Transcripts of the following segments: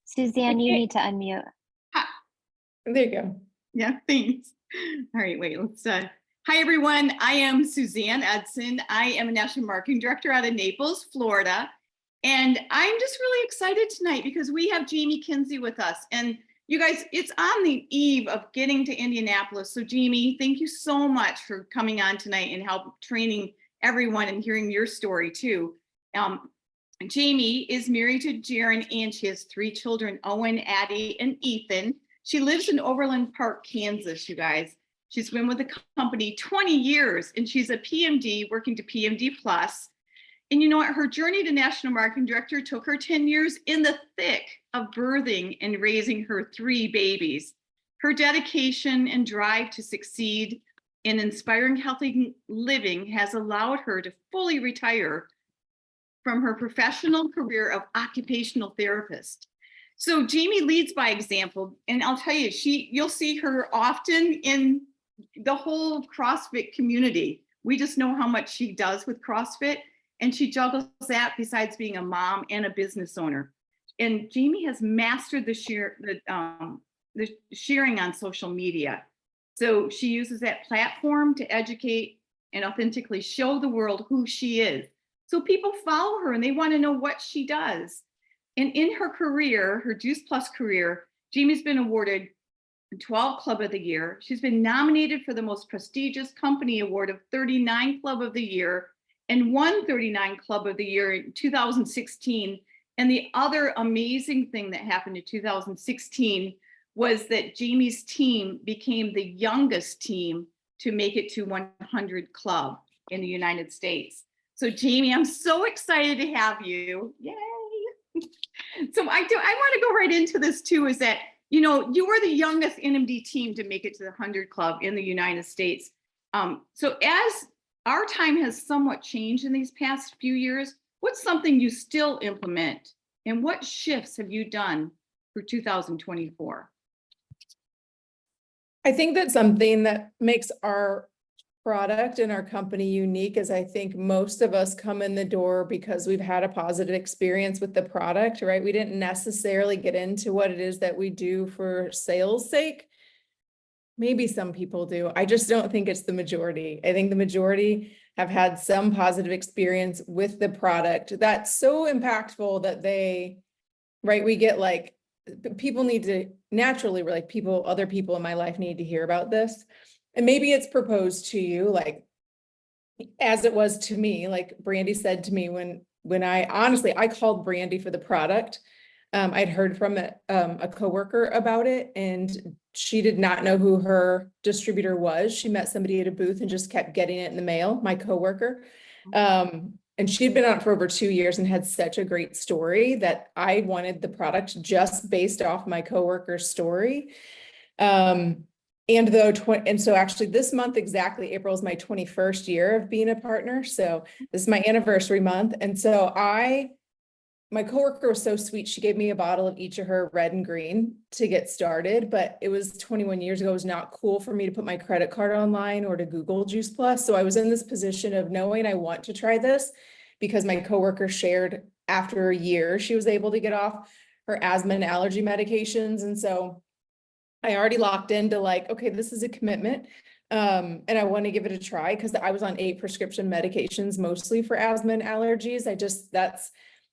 Suzanne, you Okay. need to unmute. There you go. Yeah, thanks. All right, wait, let's, hi everyone. I am Suzanne Edson. I am a National Marketing Director out of Naples, Florida. And I'm just really excited tonight because we have Jamie Kuenzie with us. And you guys, it's on the eve of getting to Indianapolis. So Jamie, thank you so much for coming on tonight and help training everyone and hearing your story too. Jamie is married to Jaron and she has 3 children, Owen, Addie, and Ethan. She lives in Overland Park, Kansas, you guys. She's been with the company 20 years and she's a PMD working to PMD plus. And you know what? Her journey to National Marketing Director took her 10 years in the thick of birthing and raising her 3 babies. Her dedication and drive to succeed in inspiring healthy living has allowed her to fully retire from her professional career of occupational therapist. So Jamie leads by example, and I'll tell you, you'll see her often in the whole CrossFit community. We just know how much she does with CrossFit, and she juggles that besides being a mom and a business owner. And Jamie has mastered the sharing on social media. So she uses that platform to educate and authentically show the world who she is. So people follow her and they want to know what she does. And in her career, her Juice Plus career, Jamie's been awarded 12 Club of the Year. She's been nominated for the most prestigious company award of 39 Club of the Year and won 39 Club of the Year in 2016. And the other amazing thing that happened in 2016 was that Jamie's team became the youngest team to make it to 100 Club in the United States. So Jamie, I'm so excited to have you. Yay. So I want to go right into this too, is that, you know, you were the youngest NMD team to make it to the 100 Club in the United States. So as our time has somewhat changed in these past few years, what's something you still implement and what shifts have you done for 2024? I think that something that makes our product and our company unique is I think most of us come in the door because we've had a positive experience with the product, right? We didn't necessarily get into what it is that we do for sales sake. Maybe some people do. I just don't think it's the majority. I think the majority have had some positive experience with the product that's so impactful that they, right? We get like, people need to naturally, like other people in my life need to hear about this. And maybe it's proposed to you, like, as it was to me, like Brandy said to me when I called Brandy for the product. I'd heard from a coworker about it and she did not know who her distributor was. She met somebody at a booth and just kept getting it in the mail, my coworker. And she'd been on it for over 2 years and had such a great story that I wanted the product just based off my coworker's story. And so actually this month, exactly, April is my 21st year of being a partner. So this is my anniversary month. And so my coworker was so sweet. She gave me a bottle of each of her red and green to get started, but it was 21 years ago. It was not cool for me to put my credit card online or to Google Juice Plus. So I was in this position of knowing I want to try this because my coworker shared after a year, she was able to get off her asthma and allergy medications. And so I already locked into like, okay, this is a commitment. And I want to give it a try because I was on 8 prescription medications, mostly for asthma and allergies.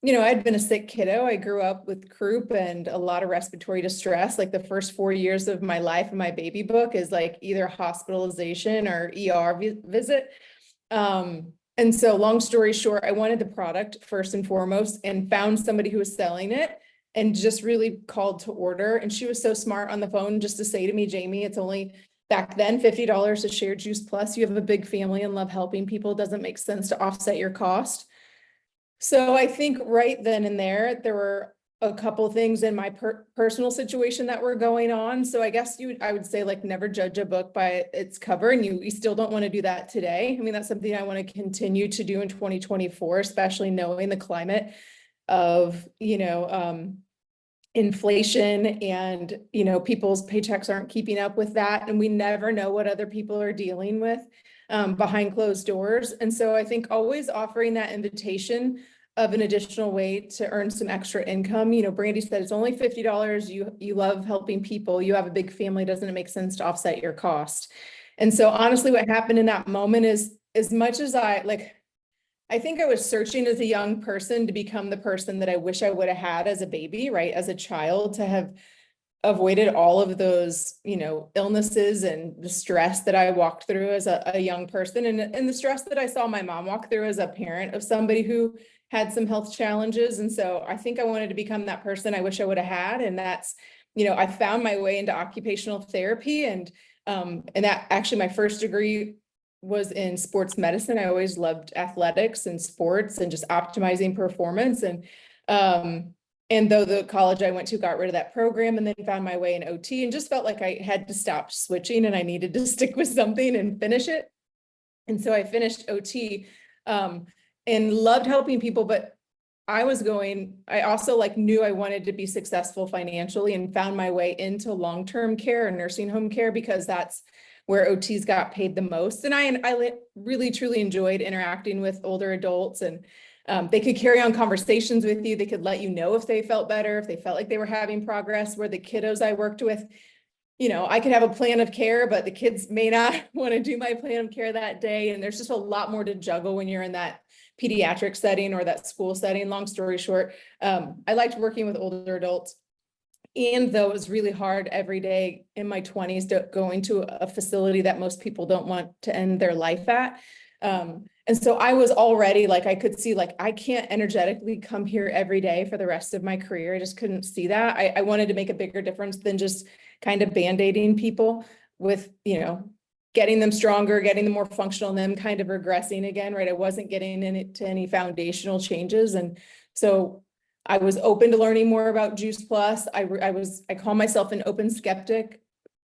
I'd been a sick kiddo. I grew up with croup and a lot of respiratory distress. Like the first 4 years of my life in my baby book is like either hospitalization or ER visit. And so long story short, I wanted the product first and foremost and found somebody who was selling it and just really called to order. And she was so smart on the phone just to say to me, Jamie, it's only back then $50 to share Juice Plus. You have a big family and love helping people. It doesn't make sense to offset your cost. So I think right then and there were a couple things in my personal situation that were going on. So I guess I would say like never judge a book by its cover, and you still don't want to do that today. I mean, that's something I want to continue to do in 2024, especially knowing the climate of, inflation and, people's paychecks aren't keeping up with that. And we never know what other people are dealing with behind closed doors. And so I think always offering that invitation of an additional way to earn some extra income. You know, Brandy said it's only $50. You love helping people. You have a big family. Doesn't it make sense to offset your cost? And so honestly, what happened in that moment is, as much as I think I was searching as a young person to become the person that I wish I would have had as a baby, right? As a child, to have avoided all of those, you know, illnesses and the stress that I walked through as a young person, and the stress that I saw my mom walk through as a parent of somebody who had some health challenges. And so I think I wanted to become that person I wish I would have had. And that's, you know, I found my way into occupational therapy, and that actually my first degree was in sports medicine. I always loved athletics and sports and just optimizing performance. And though the college I went to got rid of that program, and then found my way in OT, and just felt like I had to stop switching and I needed to stick with something and finish it. And so I finished OT, and loved helping people, but I also knew I wanted to be successful financially, and found my way into long-term care and nursing home care, because that's where OTs got paid the most. And I really, truly enjoyed interacting with older adults, and they could carry on conversations with you. They could let you know if they felt better, if they felt like they were having progress. Where the kiddos I worked with, you know, I could have a plan of care, but the kids may not want to do my plan of care that day. And there's just a lot more to juggle when you're in that pediatric setting or that school setting. Long story short, I liked working with older adults. And though it was really hard every day in my 20s going to a facility that most people don't want to end their life at. And so I was already I could see I can't energetically come here every day for the rest of my career. I just couldn't see that. I wanted to make a bigger difference than just kind of band-aiding people with, you know, getting them stronger, getting them more functional, and them kind of regressing again, right? I wasn't getting into any foundational changes. And so I was open to learning more about Juice Plus. I call myself an open skeptic,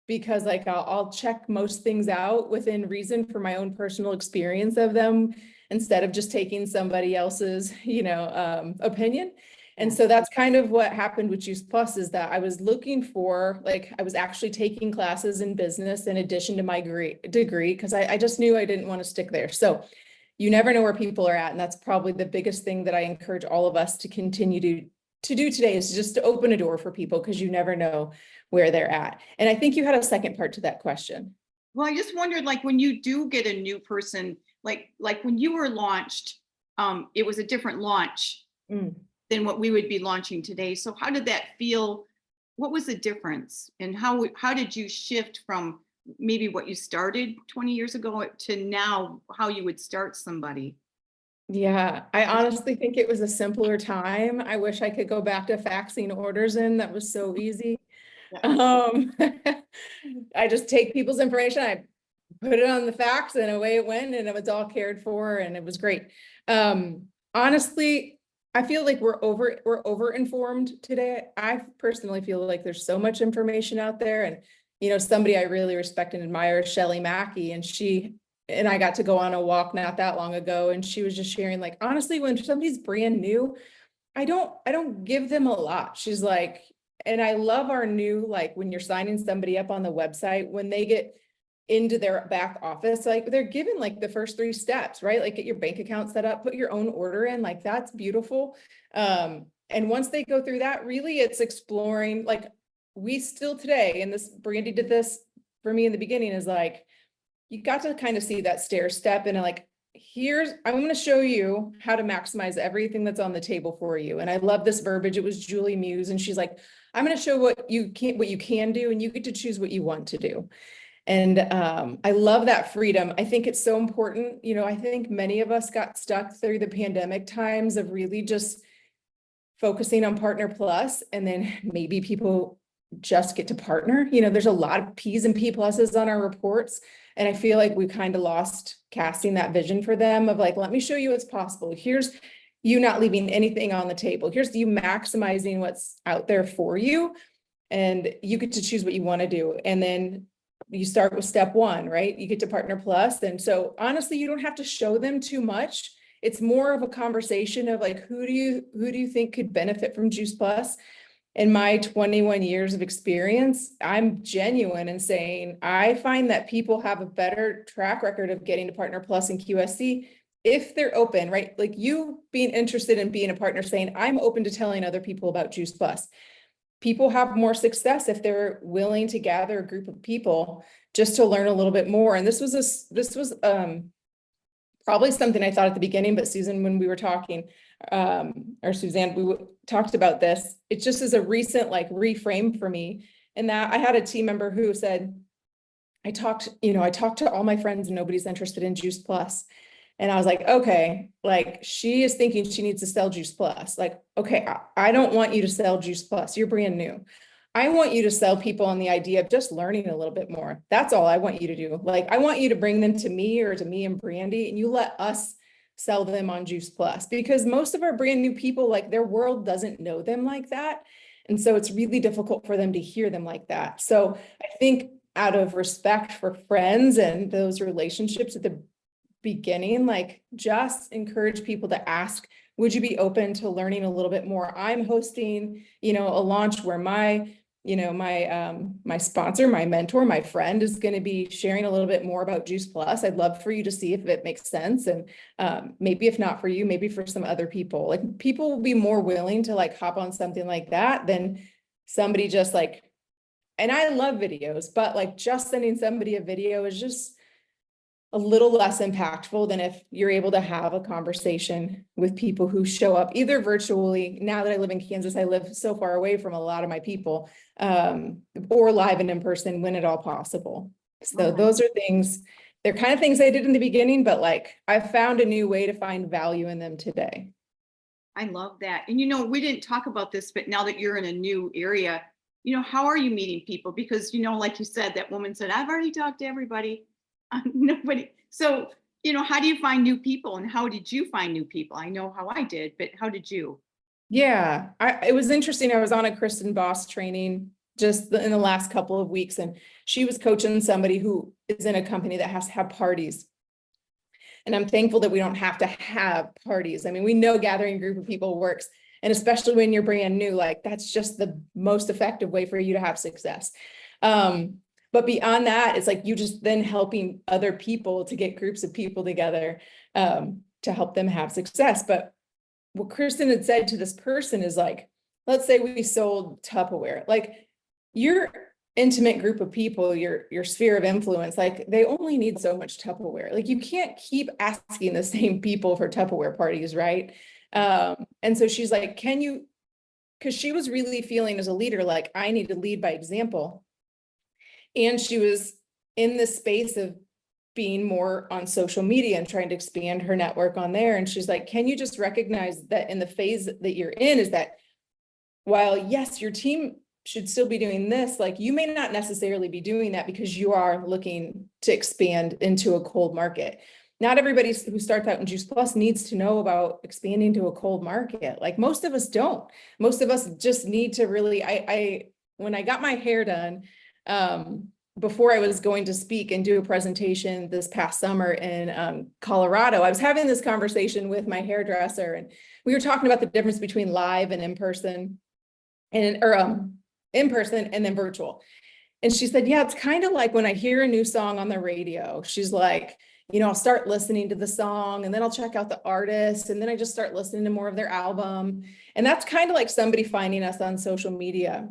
because I'll check most things out within reason for my own personal experience of them, instead of just taking somebody else's, you know, opinion. And so that's kind of what happened with Juice Plus, is that I was looking for, I was actually taking classes in business in addition to my degree, because I just knew I didn't want to stick there. So you never know where people are at. And that's probably the biggest thing that I encourage all of us to continue to do today, is just to open a door for people, because you never know where they're at. And I think you had a second part to that question. Well, I just wondered, when you do get a new person, like when you were launched, it was a different launch than what we would be launching today. So how did that feel? What was the difference? And how did you shift from maybe what you started 20 years ago to now how you would start somebody? Yeah, I honestly think it was a simpler time. I wish I could go back to faxing orders in. That was so easy. I just take people's information, I put it on the fax, and away it went, and it was all cared for, and it was great. Honestly, I feel like we're over-informed today. I personally feel like there's so much information out there. And, you know, somebody I really respect and admire is Shelley Mackey, and I got to go on a walk not that long ago, and she was just sharing, honestly, when somebody's brand new, I don't give them a lot. She's like, and I love our new, when you're signing somebody up on the website, when they get into their back office, they're given the first 3 steps, right? Get your bank account set up, put your own order in, that's beautiful. And once they go through that, really it's exploring, we still today, and this Brandy did this for me in the beginning, is you got to kind of see that stair step, and I'm going to show you how to maximize everything that's on the table for you. And I love this verbiage. It was Julie Muse, and she's like, I'm going to show what you can do, and you get to choose what you want to do. And I love that freedom. I think it's so important. You know, I think many of us got stuck through the pandemic times of really just focusing on Partner Plus, and then maybe people just get to partner. You know, there's a lot of P's and P pluses on our reports. And I feel like we kind of lost casting that vision for them of let me show you what's possible. Here's you not leaving anything on the table. Here's you maximizing what's out there for you. And you get to choose what you want to do. And then you start with step 1, right? You get to Partner Plus. And so honestly, you don't have to show them too much. It's more of a conversation of who do you think could benefit from Juice Plus? In my 21 years of experience, I'm genuine in saying I find that people have a better track record of getting to Partner Plus and QSC if they're open, right? Like you being interested in being a partner, saying, I'm open to telling other people about Juice Plus. People have more success if they're willing to gather a group of people just to learn a little bit more. And this was probably something I thought at the beginning, but Susan, when we were talking, or Suzanne, we talked about this. It just is a recent like reframe for me. And that I had a team member who said, I talked to all my friends and nobody's interested in Juice Plus. And I was like, okay, like she is thinking she needs to sell Juice Plus. Like, okay, I don't want you to sell Juice Plus. You're brand new. I want you to sell people on the idea of just learning a little bit more. That's all I want you to do. Like, I want you to bring them to me or to me and Brandy, and you let us sell them on Juice Plus, because most of our brand new people, like their world doesn't know them like that. And so it's really difficult for them to hear them like that. So I think out of respect for friends and those relationships at the beginning, like just encourage people to ask, would you be open to learning a little bit more? I'm hosting, a launch where my sponsor, my mentor, my friend is going to be sharing a little bit more about Juice Plus. I'd love for you to see if it makes sense. And maybe if not for you, maybe for some other people, like people will be more willing to like hop on something like that than somebody just like, and I love videos, but like just sending somebody a video is just a little less impactful than if you're able to have a conversation with people who show up either virtually. Now that I live in Kansas, I live so far away from a lot of my people, or live and in person when at all possible. So those are things, they're kind of things I did in the beginning, but like I've found a new way to find value in them today. I love that. And we didn't talk about this, but now that you're in a new area, how are you meeting people? Because, like you said, that woman said, I've already talked to everybody. Nobody. So, how do you find new people, and how did you find new people? I know how I did, but how did you? Yeah, it was interesting. I was on a Kristen Boss training just in the last couple of weeks, and she was coaching somebody who is in a company that has to have parties. And I'm thankful that we don't have to have parties. I mean, we know gathering a group of people works, and especially when you're brand new, like that's just the most effective way for you to have success. But beyond that, it's like you just then helping other people to get groups of people together to help them have success. But what Kristen had said to this person is like, let's say we sold Tupperware, like your intimate group of people, your sphere of influence, like they only need so much Tupperware. Like you can't keep asking the same people for Tupperware parties, right? And so she's like, because she was really feeling as a leader, like I need to lead by example. And she was in this space of being more on social media and trying to expand her network on there. And she's like, can you just recognize that in the phase that you're in is that while yes, your team should still be doing this, like you may not necessarily be doing that because you are looking to expand into a cold market. Not everybody who starts out in Juice Plus needs to know about expanding to a cold market. Like most of us don't. Most of us just need to really, when I got my hair done, before I was going to speak and do a presentation this past summer in Colorado, I was having this conversation with my hairdresser, and we were talking about the difference between live and in person, and in person and then virtual. And she said, yeah, it's kind of like when I hear a new song on the radio. She's like, I'll start listening to the song and then I'll check out the artist, and then I just start listening to more of their album. And that's kind of like somebody finding us on social media.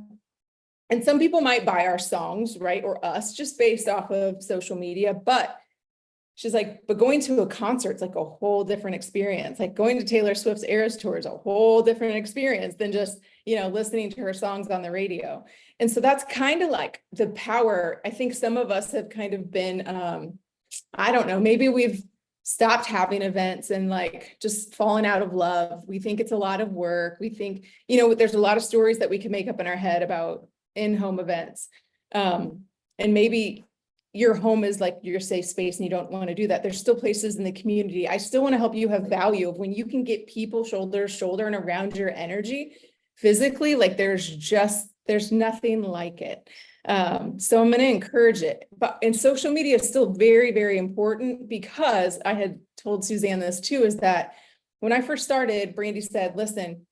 And some people might buy our songs, right? Or us just based off of social media. But she's like, but going to a concert's like a whole different experience. Like going to Taylor Swift's Eras Tour is a whole different experience than just, listening to her songs on the radio. And so that's kind of like the power. I think some of us have kind of been, I don't know, maybe we've stopped having events and like just fallen out of love. We think it's a lot of work. We think, there's a lot of stories that we can make up in our head about in-home events. And maybe your home is like your safe space and you don't want to do that. There's still places in the community. I still want to help you have value of when you can get people shoulder to shoulder and around your energy physically, like there's nothing like it. So I'm going to encourage it, and social media is still very, very important, because I had told Suzanne this too, is that when I first started, Brandy said, listen,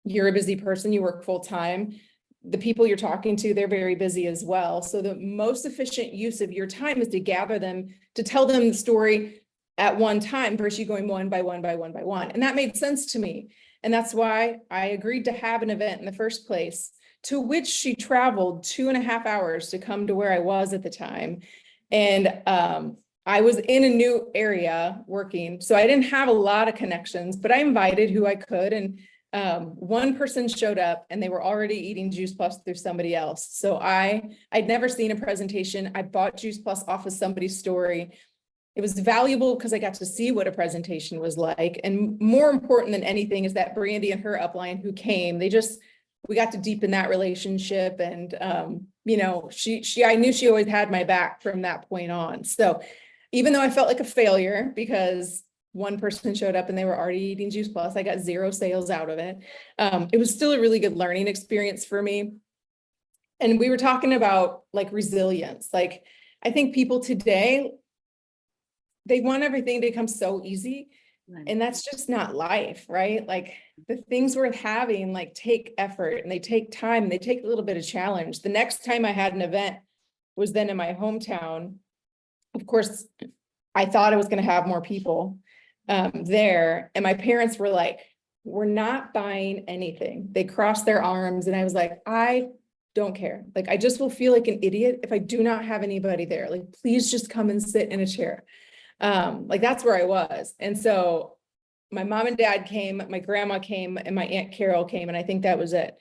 you're a busy person, you work full time. The people you're talking to, they're very busy as well. So the most efficient use of your time is to gather them, to tell them the story at one time versus you going one by one by one by one. And that made sense to me. And that's why I agreed to have an event in the first place, to which she traveled 2.5 hours to come to where I was at the time. And I was in a new area working, so I didn't have a lot of connections, but I invited who I could. And one person showed up and they were already eating Juice Plus through somebody else. So I'd never seen a presentation. I bought Juice Plus off of somebody's story. It was valuable because I got to see what a presentation was like. And more important than anything is that Brandy and her upline who came, we got to deepen that relationship. And, you know, I knew she always had my back from that point on. So even though I felt like a failure because one person showed up and they were already eating Juice Plus, I got 0 sales out of it. It was still a really good learning experience for me. And we were talking about like resilience. Like, I think people today, they want everything to become so easy. And that's just not life, right? Like, the things worth having, like, take effort and they take time and they take a little bit of challenge. The next time I had an event was then in my hometown. Of course, I thought I was going to have more people there. And my parents were like, we're not buying anything. They crossed their arms. And I was like, I don't care. Like, I just will feel like an idiot if I do not have anybody there. Like, please just come and sit in a chair. Like, that's where I was. And so my mom and dad came, my grandma came, and my Aunt Carol came. And I think that was it.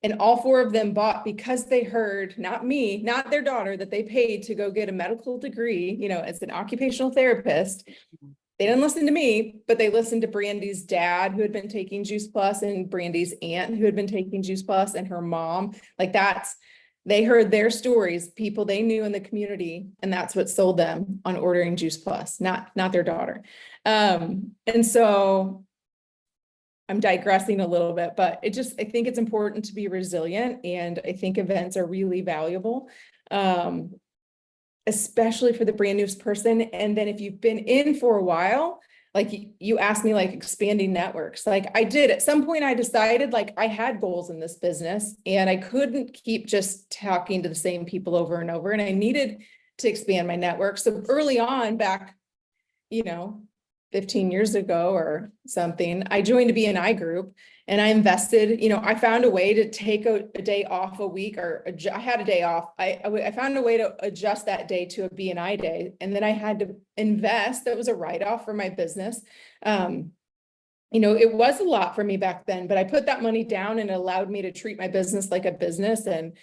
And all 4 of them bought because they heard, not me, not their daughter, that they paid to go get a medical degree, you know, as an occupational therapist. They didn't listen to me, but they listened to Brandy's dad, who had been taking Juice Plus, and Brandy's aunt, who had been taking Juice Plus, and her mom. Like, they heard their stories, people they knew in the community, and that's what sold them on ordering Juice Plus, not their daughter. And so I'm digressing a little bit, but I think it's important to be resilient, and I think events are really valuable, especially for the brand new person. And then if you've been in for a while, like you asked me, like, expanding networks, like I did at some point, I decided like I had goals in this business and I couldn't keep just talking to the same people over and over. And I needed to expand my network. So early on, back, you know, 15 years ago or something, I joined a BNI group and I invested, you know, I found a way to take a day off a week, or I had a day off. I found a way to adjust that day to a BNI day. And then I had to invest. That was a write-off for my business. You know, it was a lot for me back then, but I put that money down and it allowed me to treat my business like a business, and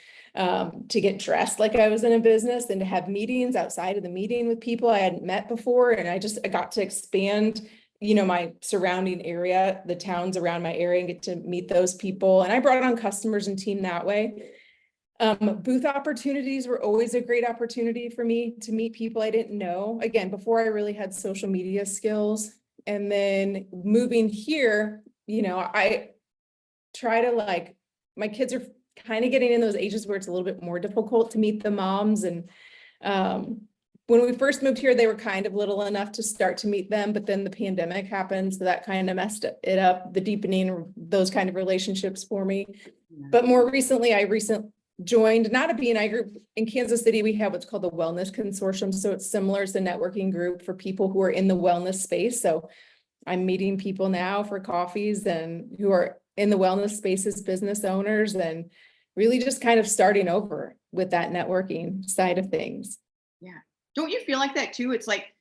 to get dressed like I was in a business, and to have meetings outside of the meeting with people I hadn't met before. And I got to expand, you know, my surrounding area, the towns around my area, and get to meet those people. And I brought on customers and team that way. Booth opportunities were always a great opportunity for me to meet people I didn't know, again, before I really had social media skills. And then moving here, you know, I try to, like, my kids are kind of getting in those ages where it's a little bit more difficult to meet the moms. And when we first moved here, they were kind of little enough to start to meet them, but then the pandemic happened, so that kind of messed it up, the deepening those kind of relationships for me. But more recently, I joined, not a BNI group. In Kansas City, we have what's called the Wellness Consortium. So it's similar as a networking group for people who are in the wellness space. So I'm meeting people now for coffees and who are in the wellness spaces, business owners, and really just kind of starting over with that networking side of things. Yeah. Don't you feel like that too? It's like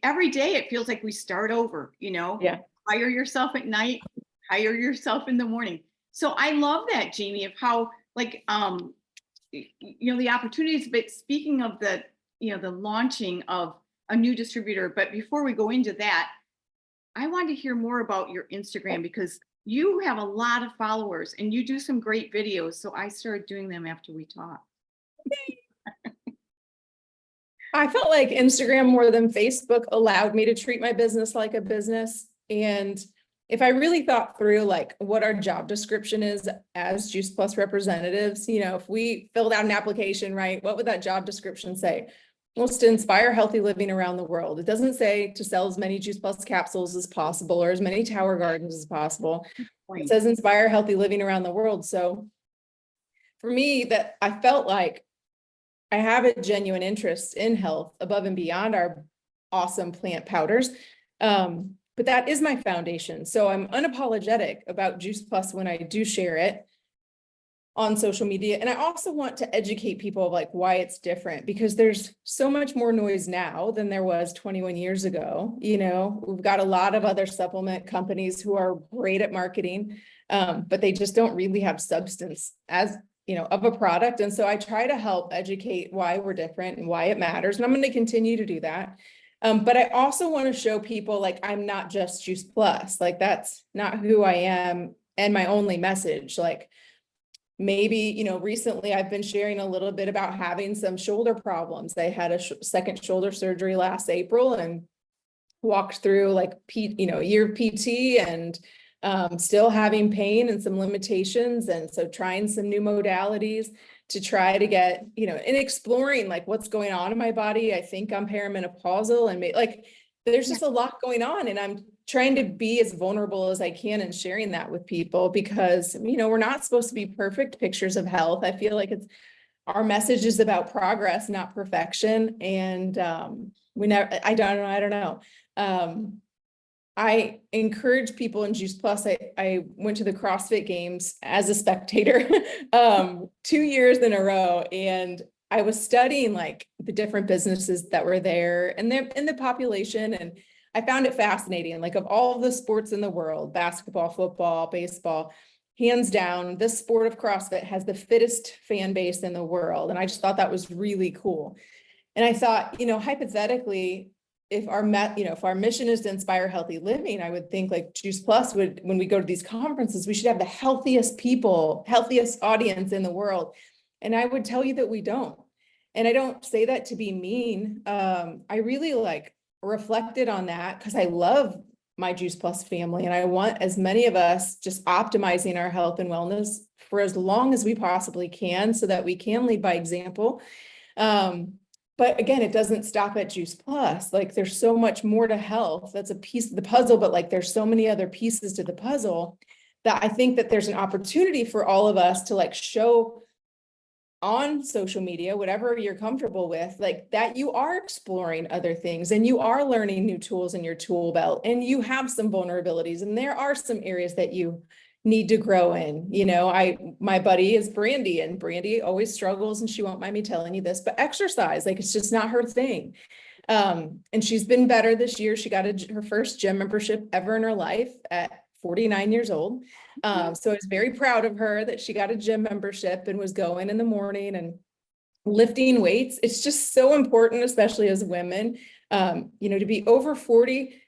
every day it feels like we start over, you know? Yeah. Hire yourself at night, hire yourself in the morning. So I love that, Jamie, of how, like, you know, the opportunities. But speaking of the, you know, the launching of a new distributor, but before we go into that, I want to hear more about your Instagram, because you have a lot of followers and you do some great videos. So I started doing them after we talked. I felt like Instagram more than Facebook allowed me to treat my business like a business. And if I really thought through, like, what our job description is as Juice Plus representatives, you know, if we filled out an application, right, what would that job description say? Well, it's to inspire healthy living around the world. It doesn't say to sell as many Juice Plus capsules as possible or as many Tower Gardens as possible. It says inspire healthy living around the world. So for me, that I felt like I have a genuine interest in health above and beyond our awesome plant powders. But that is my foundation. So I'm unapologetic about Juice Plus when I do share it on social media. And I also want to educate people of like why it's different, because there's so much more noise now than there was 21 years ago. You know, we've got a lot of other supplement companies who are great at marketing, but they just don't really have substance as, you know, of a product. And so I try to help educate why we're different and why it matters. And I'm going to continue to do that. But I also want to show people like, I'm not just Juice Plus, like that's not who I am and my only message. Like, maybe, you know, recently I've been sharing a little bit about having some shoulder problems. I had a second shoulder surgery last April and walked through like, a year of PT and still having pain and some limitations. And so trying some new modalities to try to get, you know, and exploring like what's going on in my body. I think I'm perimenopausal and like, there's just a lot going on, and I'm trying to be as vulnerable as I can and sharing that with people, because, you know, we're not supposed to be perfect pictures of health. I feel like our message is about progress, not perfection. And I don't know. I encourage people in Juice Plus. I went to the CrossFit Games as a spectator 2 years in a row, and I was studying like the different businesses that were there and they're in the population. And I found it fascinating. Like, of all the sports in the world, basketball, football, baseball, hands down, this sport of CrossFit has the fittest fan base in the world. And I just thought that was really cool. And I thought, you know, hypothetically, if our mission is to inspire healthy living, I would think like Juice Plus would, when we go to these conferences, we should have the healthiest people, healthiest audience in the world. And I would tell you that we don't. And I don't say that to be mean. I really like reflected on that because I love my Juice Plus family. And I want as many of us just optimizing our health and wellness for as long as we possibly can, so that we can lead by example. But again, it doesn't stop at Juice Plus. Like, there's so much more to health. That's a piece of the puzzle, but like, there's so many other pieces to the puzzle that I think that there's an opportunity for all of us to like show on social media, whatever you're comfortable with, like that you are exploring other things and you are learning new tools in your tool belt, and you have some vulnerabilities and there are some areas that you need to grow in. You know, my buddy is Brandy, and Brandy always struggles, and she won't mind me telling you this, but exercise, like, it's just not her thing. And she's been better this year. She got her first gym membership ever in her life at 49 years old. So I was very proud of her that she got a gym membership and was going in the morning and lifting weights. It's just so important, especially as women, you know, to be over 40.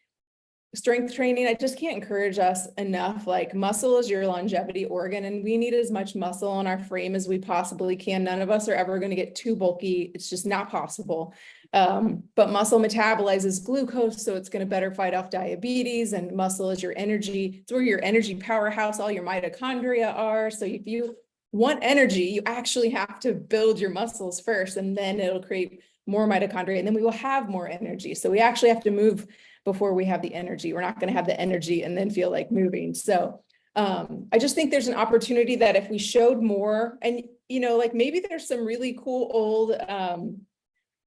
Strength training, I just can't encourage us enough. Like, muscle is your longevity organ, and we need as much muscle on our frame as we possibly can. None of us are ever going to get too bulky. It's just not possible. But muscle metabolizes glucose, so it's going to better fight off diabetes, and muscle is your energy. It's where your energy powerhouse, all your mitochondria are. So if you want energy, you actually have to build your muscles first, and then it'll create more mitochondria, and then we will have more energy. So we actually have to move before we have the energy. We're not going to have the energy and then feel like moving. So I just think there's an opportunity that if we showed more, and, you know, like maybe there's some really cool old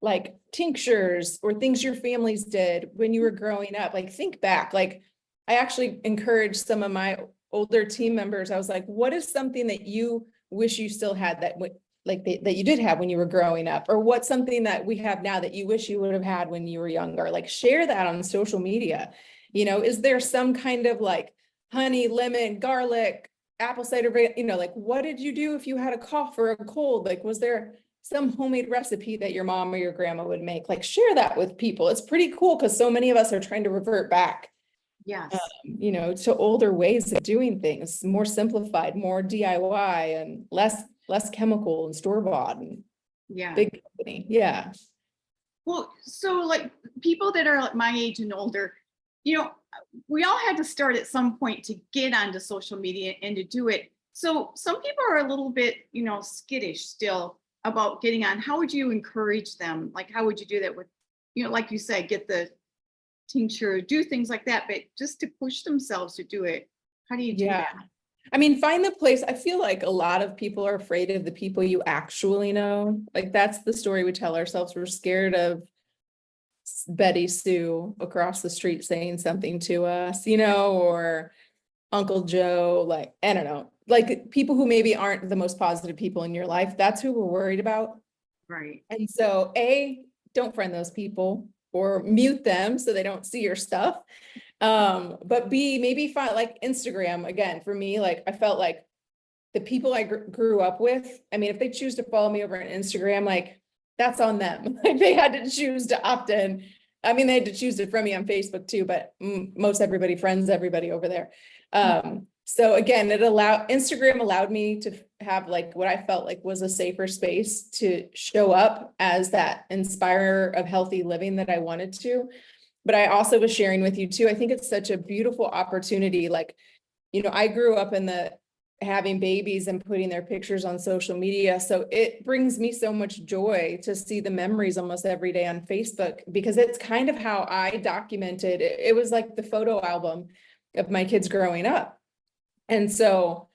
like tinctures or things your families did when you were growing up. Like, think back. Like, I actually encouraged some of my older team members. I was like, what is something that you wish you still had that that you did have when you were growing up? Or what's something that we have now that you wish you would have had when you were younger? Like, share that on social media. You know, is there some kind of like honey, lemon, garlic, apple cider, you know, like, what did you do if you had a cough or a cold? Like, was there some homemade recipe that your mom or your grandma would make? Like, share that with people. It's pretty cool because so many of us are trying to revert back, Yes. you know, to older ways of doing things, more simplified, more DIY, and less chemical and store-bought and Yeah. big company. Yeah. Well, so like people that are like my age and older, you know, we all had to start at some point to get onto social media and to do it. So some people are a little bit, you know, skittish still about getting on. How would you encourage them? Like, how would you do that with, you know, like you said, get the tincture, do things like that, but just to push themselves to do it. How do you do that? I mean, find the place. I feel like a lot of people are afraid of the people you actually know. Like, that's the story we tell ourselves. We're scared of Betty Sue across the street saying something to us, you know, or Uncle Joe, like, I don't know, like people who maybe aren't the most positive people in your life. That's who we're worried about. Right. And so don't friend those people or mute them so they don't see your stuff. But B, maybe find like Instagram again, for me, like I felt like the people I grew up with, I mean, if they choose to follow me over on Instagram, like that's on them. Like they had to choose to opt in. I mean, they had to choose to friend me on Facebook too, but most everybody friends everybody over there. So again, Instagram allowed me to have like what I felt like was a safer space to show up as that inspirer of healthy living that I wanted to. But I also was sharing with you too, I think it's such a beautiful opportunity. Like, you know, I grew up in having babies and putting their pictures on social media. So it brings me so much joy to see the memories almost every day on Facebook, because it's kind of how I documented it. It was like the photo album of my kids growing up. And so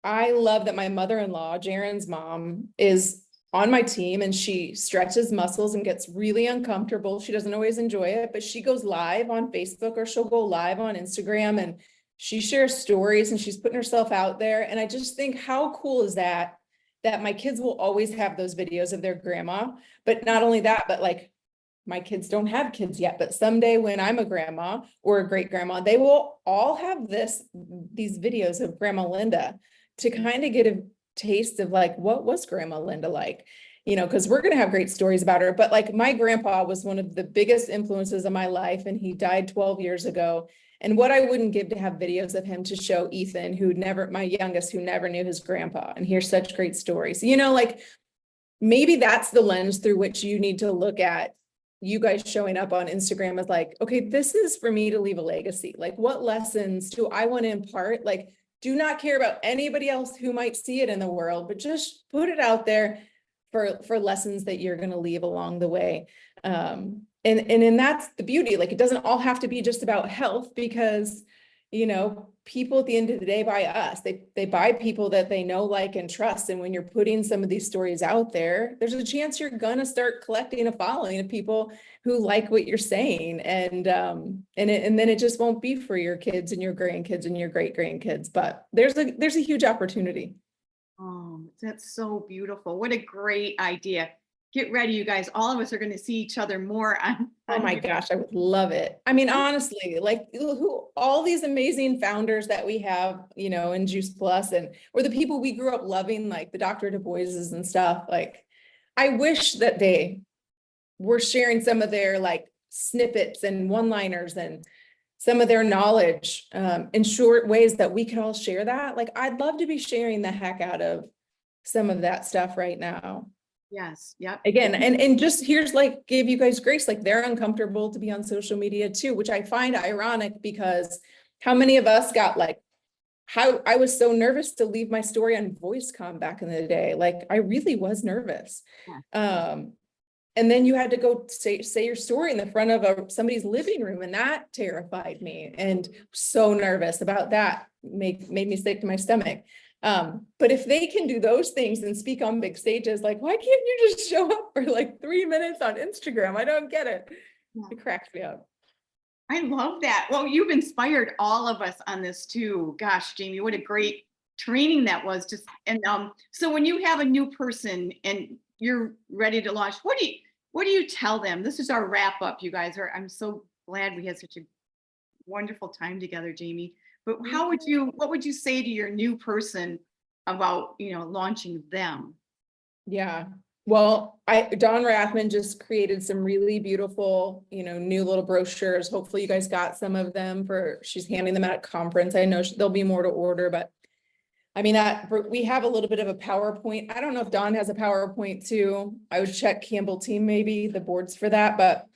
I love that my mother-in-law, Jaren's mom, is on my team, and she stretches muscles and gets really uncomfortable. She doesn't always enjoy it, but she goes live on Facebook or she'll go live on Instagram and she shares stories and she's putting herself out there. And I just think, how cool is that my kids will always have those videos of their grandma. But not only that, but like my kids don't have kids yet, but someday when I'm a grandma or a great grandma, they will all have these videos of Grandma Linda to kind of get a taste of like, what was Grandma Linda like? You know, because we're going to have great stories about her. But like my grandpa was one of the biggest influences of my life, and he died 12 years ago. And what I wouldn't give to have videos of him to show Ethan, my youngest, who never knew his grandpa, and hear such great stories. You know, like maybe that's the lens through which you need to look at you guys showing up on Instagram as like, okay, this is for me to leave a legacy. Like, what lessons do I want to impart? Like, do not care about anybody else who might see it in the world, but just put it out there for lessons that you're going to leave along the way. And that's the beauty. Like, it doesn't all have to be just about health, because, you know, people at the end of the day buy us. They buy people that they know, like, and trust. And when you're putting some of these stories out there, there's a chance you're gonna start collecting a following of people who like what you're saying. And then it just won't be for your kids and your grandkids and your great grandkids. But there's a huge opportunity. Oh, that's so beautiful. What a great idea. Get ready, you guys. All of us are going to see each other more on Oh my gosh, I would love it. I mean, honestly, like all these amazing founders that we have, you know, in Juice Plus, or the people we grew up loving, like the Dr. Du Boises and stuff. Like, I wish that they were sharing some of their like snippets and one-liners and some of their knowledge in short ways that we could all share that. Like, I'd love to be sharing the heck out of some of that stuff right now. Yes. Yep. Again, and just here's like, give you guys grace, like they're uncomfortable to be on social media too, which I find ironic, because how many of us got like, how I was so nervous to leave my story on VoiceCom back in the day. Like, I really was nervous. Yeah. And then you had to go say your story in the front of somebody's living room, and that terrified me, and so nervous about that made me sick to my stomach. But if they can do those things and speak on big stages, like, why can't you just show up for like 3 minutes on Instagram? I don't get it. Yeah. It cracks me up. I love that. Well, you've inspired all of us on this too. Gosh, Jamie, what a great training that was. So when you have a new person and you're ready to launch, what do you tell them? This is our wrap up, you guys. I'm so glad we had such a wonderful time together, Jamie. But what would you say to your new person about, launching them? Yeah. Well, Dawn Rathman just created some really beautiful, new little brochures. Hopefully you guys got some of them she's handing them out at conference. I know there'll be more to order, but I mean, we have a little bit of a PowerPoint. I don't know if Dawn has a PowerPoint too. I would check Campbell team, maybe the boards for that, but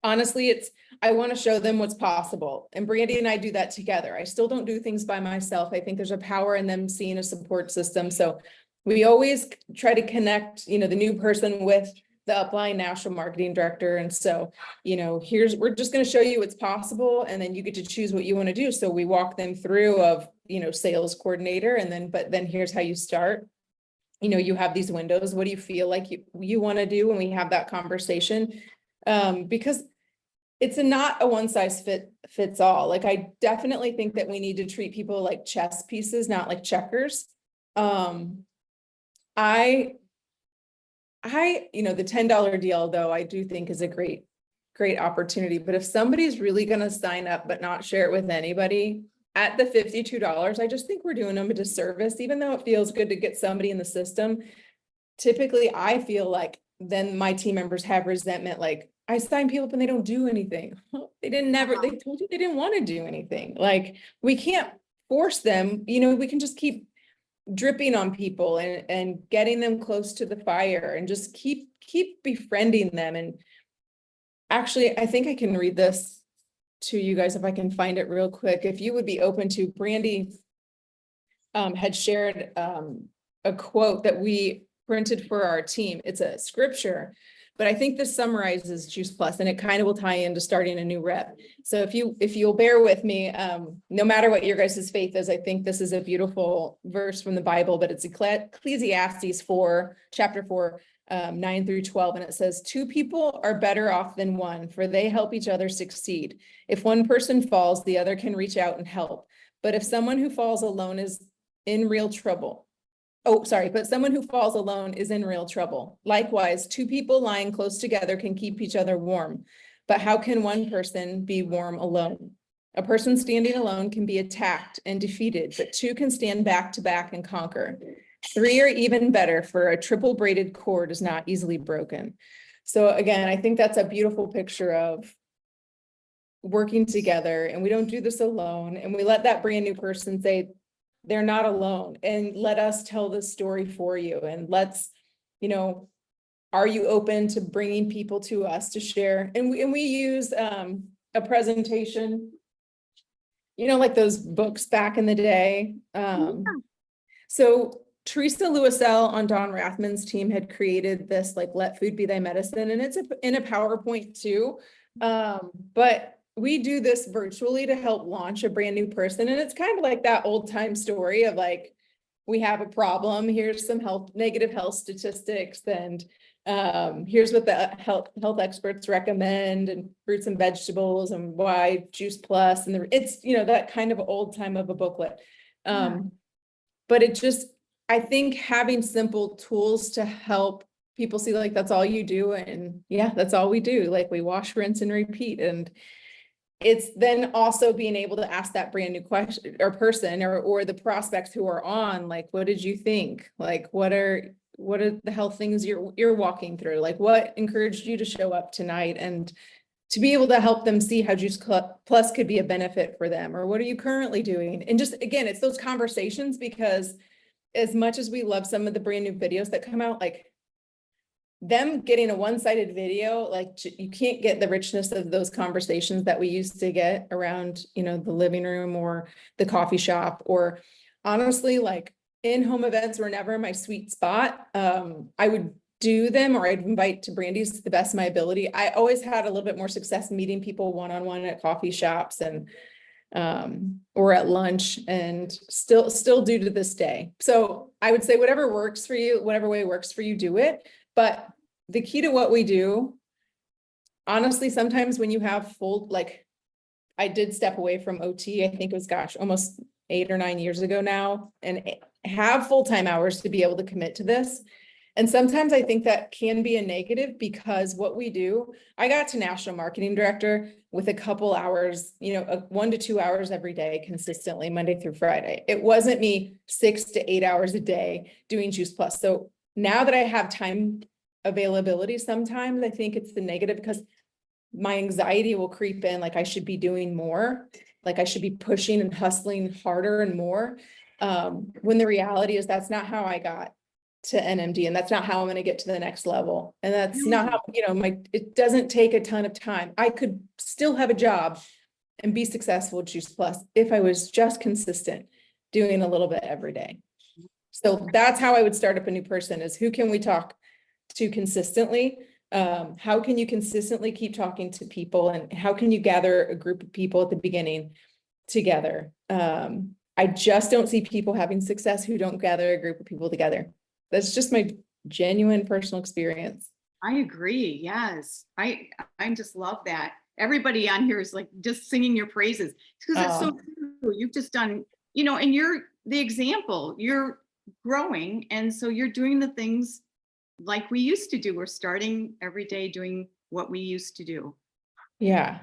honestly, I want to show them what's possible. And Brandy and I do that together. I still don't do things by myself. I think there's a power in them seeing a support system. So we always try to connect, the new person with the upline national marketing director. And so, we're just going to show you what's possible, and then you get to choose what you want to do. So we walk them through of, sales coordinator, but then here's how you start. You have these windows. What do you feel like you want to do when we have that conversation? Because it's not a one size fits all. Like, I definitely think that we need to treat people like chess pieces, not like checkers. The $10 deal, though, I do think is a great opportunity. But if somebody's really gonna sign up but not share it with anybody at the $52, I just think we're doing them a disservice, even though it feels good to get somebody in the system. Typically, I feel like then my team members have resentment, like, I sign people up and they don't do anything. They told you they didn't want to do anything. Like, we can't force them, we can just keep dripping on people and getting them close to the fire and just keep befriending them. And actually, I think I can read this to you guys if I can find it real quick. If you would be open to, Brandy had shared a quote that we printed for our team. It's a scripture, but I think this summarizes Juice Plus, and it kind of will tie into starting a new rep. So if you'll bear with me, no matter what your guys' faith is, I think this is a beautiful verse from the Bible, but it's Ecclesiastes 4, chapter 4, 9 through 12. And it says, two people are better off than one, for they help each other succeed. If one person falls, the other can reach out and help. But if someone who falls alone is in real trouble, but someone who falls alone is in real trouble. Likewise, two people lying close together can keep each other warm. But how can one person be warm alone? A person standing alone can be attacked and defeated, but two can stand back to back and conquer. Three are even better, for a triple braided cord is not easily broken. So again, I think that's a beautiful picture of working together, and we don't do this alone, and we let that brand new person say, they're not alone, and let us tell the story for you. And let's, are you open to bringing people to us to share? And we use a presentation, like those books back in the day. So Teresa Lewisell on Don Rathman's team had created this, like, let food be thy medicine, and it's in a PowerPoint too. But we do this virtually to help launch a brand new person. And it's kind of like that old time story of, like, we have a problem. Here's some negative health statistics. And here's what the health experts recommend, and fruits and vegetables, and why Juice Plus. And it's, that kind of old time of a booklet. But it just, I think having simple tools to help people see, like, that's all you do. And yeah, that's all we do. Like, we wash, rinse, and repeat. And it's then also being able to ask that brand new question or person or the prospects who are on, like, what did you think? Like, what are the health things you're walking through? Like, what encouraged you to show up tonight? And to be able to help them see how Juice Plus could be a benefit for them, or what are you currently doing? And just, again, it's those conversations, because as much as we love some of the brand new videos that come out, like, them getting a one-sided video, like, you can't get the richness of those conversations that we used to get around, the living room or the coffee shop. Or honestly, like, in-home events were never my sweet spot. I would do them, or I'd invite to Brandy's to the best of my ability. I always had a little bit more success meeting people one-on-one at coffee shops and or at lunch, and still do to this day. So I would say whatever works for you, whatever way works for you, do it. But the key to what we do, honestly, sometimes when you have I did step away from OT, I think it was, almost 8 or 9 years ago now, and have full-time hours to be able to commit to this. And sometimes I think that can be a negative, because what we do, I got to national marketing director with a couple hours, 1 to 2 hours every day, consistently, Monday through Friday. It wasn't me 6 to 8 hours a day doing Juice Plus. So now that I have time availability, sometimes I think it's the negative, because my anxiety will creep in, like, I should be doing more, like I should be pushing and hustling harder and more. When the reality is that's not how I got to NMD, and that's not how I'm going to get to the next level. And that's not how, it doesn't take a ton of time. I could still have a job and be successful at Juice Plus if I was just consistent, doing a little bit every day. So that's how I would start up a new person, is who can we talk to consistently? How can you consistently keep talking to people, and how can you gather a group of people at the beginning together? I just don't see people having success who don't gather a group of people together. That's just my genuine personal experience. I agree. Yes. I just love that. Everybody on here is like just singing your praises because it's so Oh, true. You've just done, and you're the example. You're growing. And so you're doing the things like we used to do. We're starting every day doing what we used to do. yeah.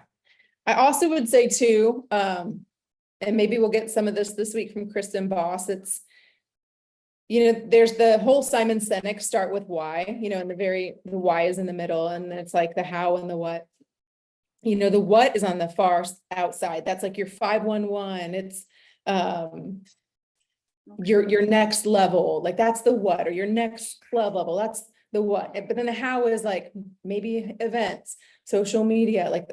I also would say too, and maybe we'll get some of this week from Kristen Boss. It's, there's the whole Simon Sinek start with why, and the why is in the middle, and then it's like the how and the what. The what is on the far outside. That's like your 511. It's your next level, like that's the what, or your next club level, that's the what. But then the how is like maybe events, social media, like,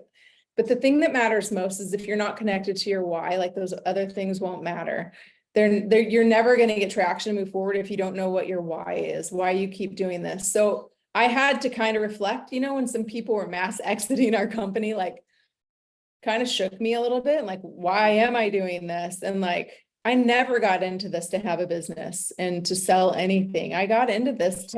but the thing that matters most is if you're not connected to your why, like those other things won't matter. You're never going to get traction to move forward if you don't know what your why is, why you keep doing this. So I had to kind of reflect, when some people were mass exiting our company, like kind of shook me a little bit, like, why am I doing this? And like, I never got into this to have a business and to sell anything. I got into this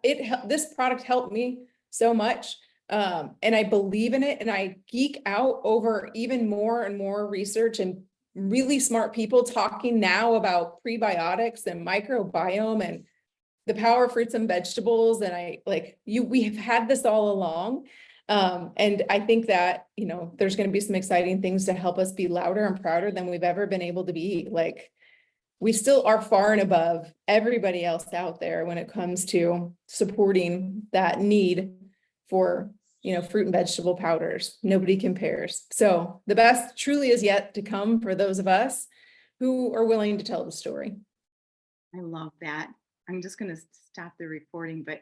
this product helped me so much. And I believe in it, and I geek out over even more and more research and really smart people talking now about prebiotics and microbiome and the power of fruits and vegetables. And we have had this all along. And I think that, there's going to be some exciting things to help us be louder and prouder than we've ever been able to be. Like, we still are far and above everybody else out there when it comes to supporting that need for, fruit and vegetable powders. Nobody compares. So the best truly is yet to come for those of us who are willing to tell the story. I love that. I'm just going to stop the recording, but